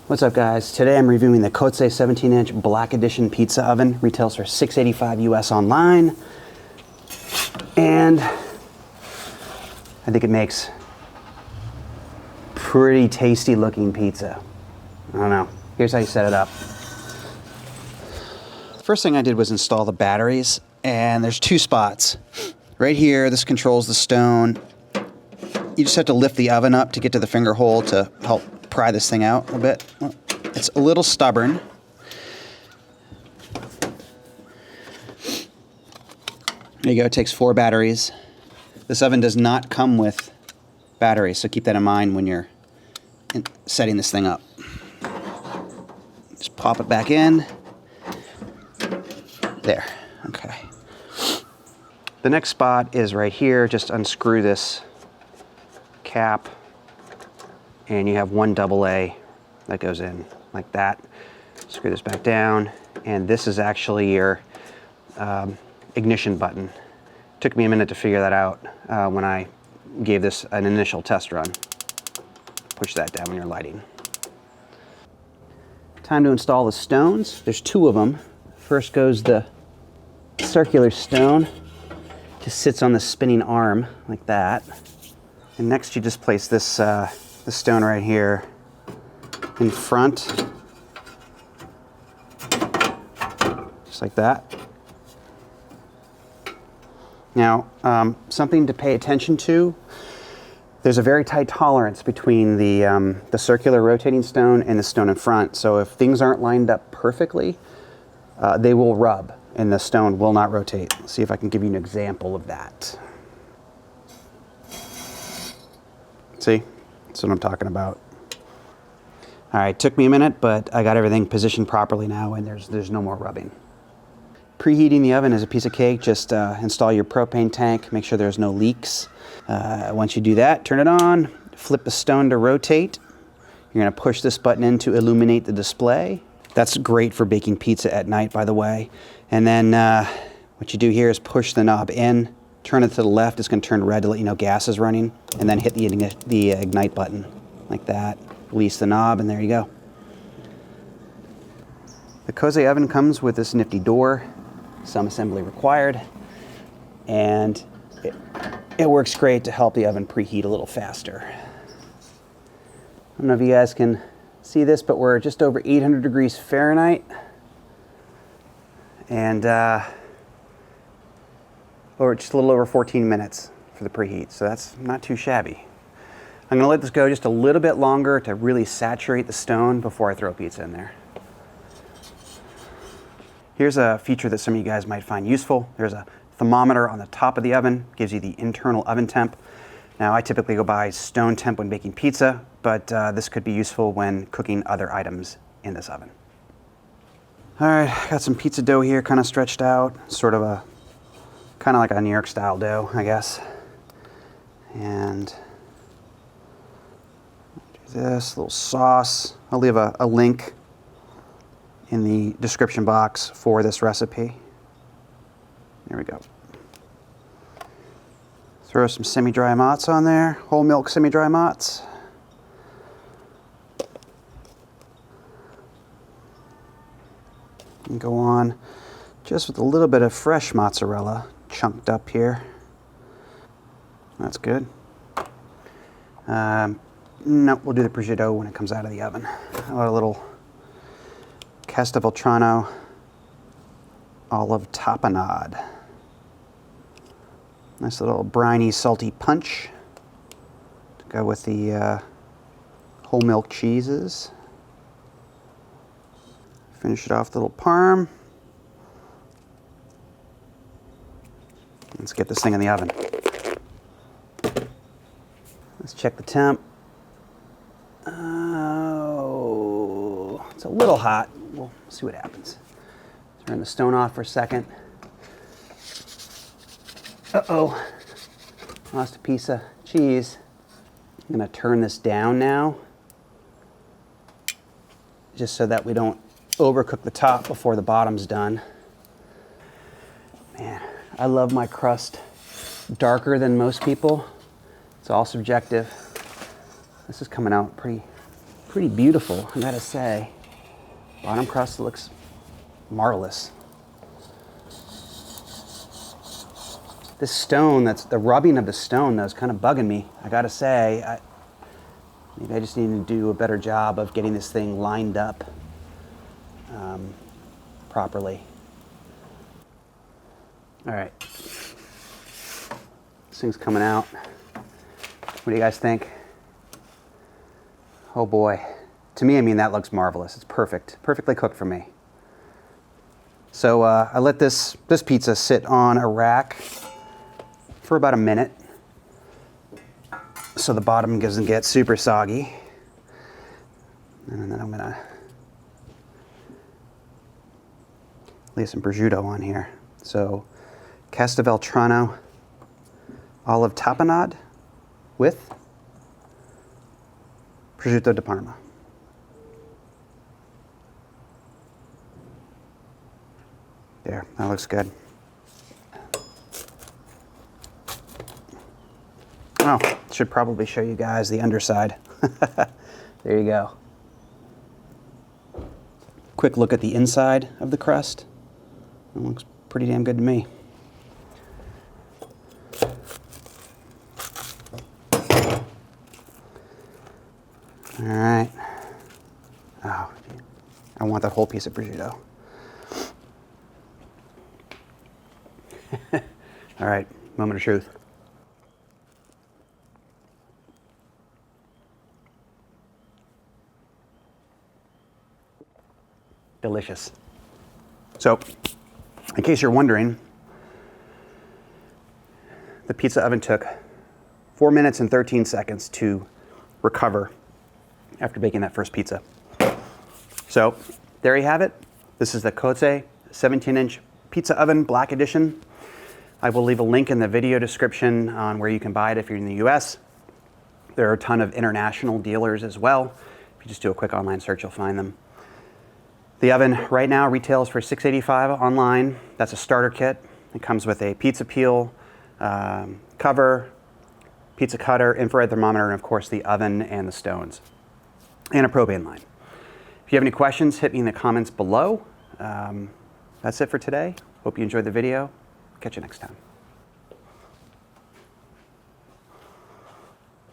What's up, guys? Today I'm reviewing the Cozze 17-inch Black Edition pizza oven. Retails for $685 US online. And I think it makes pretty tasty looking pizza. I don't know. Here's how you set it up. The first thing I did was install the batteries, and there's two spots. Right here, this controls the stone. You just have to lift the oven up to get to the finger hole to help pry this thing out a bit. It's a little stubborn. There you go, it takes 4 batteries. This oven does not come with batteries, so keep that in mind when you're setting this thing up. Just pop it back in. There, okay. The next spot is right here. Just unscrew this cap, and you have one AA that goes in like that. Screw this back down, and this is actually your ignition button. Took me a minute to figure that out when I gave this an initial test run. Push that down when you're lighting. Time to install the stones. There's 2 of them. First goes the circular stone. Just sits on the spinning arm like that. And next you just place this the stone right here in front, just like that. Now, something to pay attention to, there's a very tight tolerance between the circular rotating stone and the stone in front. So if things aren't lined up perfectly, they will rub and the stone will not rotate. Let's see if I can give you an example of that. See, that's what I'm talking about. All right, took me a minute, but I got everything positioned properly now, and there's no more rubbing. Preheating the oven is a piece of cake. Just install your propane tank, make sure there's no leaks. Once you do that, turn it on, flip the stone to rotate. You're gonna push this button in to illuminate the display. That's great for baking pizza at night, by the way. And then what you do here is push the knob in, turn it to the left. It's gonna turn red to let you know gas is running, and then hit the ignite button like that. Release the knob, and there you go. The Cozze oven comes with this nifty door, some assembly required, and it works great to help the oven preheat a little faster. I don't know if you guys can see this, but we're just over 800 degrees Fahrenheit, and or just a little over 14 minutes for the preheat, so that's not too shabby. I'm gonna let this go just a little bit longer to really saturate the stone before I throw pizza in there. Here's a feature that some of you guys might find useful. There's a thermometer on the top of the oven, gives you the internal oven temp. Now, I typically go by stone temp when baking pizza, but this could be useful when cooking other items in this oven. All right, got some pizza dough here, kind of stretched out, kind of like a New York style dough, I guess. And do this little sauce. I'll leave a link in the description box for this recipe. There we go. Throw some semi-dry mozz on there, whole milk semi-dry mozz. And go on just with a little bit of fresh mozzarella chunked up here. That's good. No, we'll do the prosciutto when it comes out of the oven. A little Castelvetrano olive tapenade. Nice little briny, salty punch to go with the whole milk cheeses. Finish it off with a little parm. Let's get this thing in the oven. Let's check the temp. Oh, it's a little hot. We'll see what happens. Turn the stone off for a second. Uh-oh, lost a piece of cheese. I'm gonna turn this down now, just so that we don't overcook the top before the bottom's done. Man, I love my crust darker than most people. It's all subjective. This is coming out pretty pretty beautiful, I gotta say. Bottom crust looks marvelous. This stone, that's the rubbing of the stone, that's kind of bugging me. I gotta say, maybe I just need to do a better job of getting this thing lined up properly. All right, this thing's coming out. What do you guys think? Oh boy. To me, I mean, that looks marvelous. It's perfect, perfectly cooked for me. So I let this pizza sit on a rack for about a minute so the bottom doesn't get super soggy. And then I'm gonna lay some prosciutto on here. So Castelvetrano olive tapenade with prosciutto di Parma. There, that looks good. Oh, should probably show you guys the underside. There you go. Quick look at the inside of the crust. It looks pretty damn good to me. All right. Oh, I want that whole piece of prosciutto. All right, moment of truth. Delicious. So, in case you're wondering, the pizza oven took 4 minutes and 13 seconds to recover after baking that first pizza. So, there you have it. This is the Cozze 17-inch pizza oven, black edition. I will leave a link in the video description on where you can buy it if you're in the US. There are a ton of international dealers as well. If you just do a quick online search, you'll find them. The oven right now retails for $685 online. That's a starter kit. It comes with a pizza peel, cover, pizza cutter, infrared thermometer, and of course the oven and the stones, and a propane line. If you have any questions, hit me in the comments below. That's it for today. Hope you enjoyed the video. Catch you next time.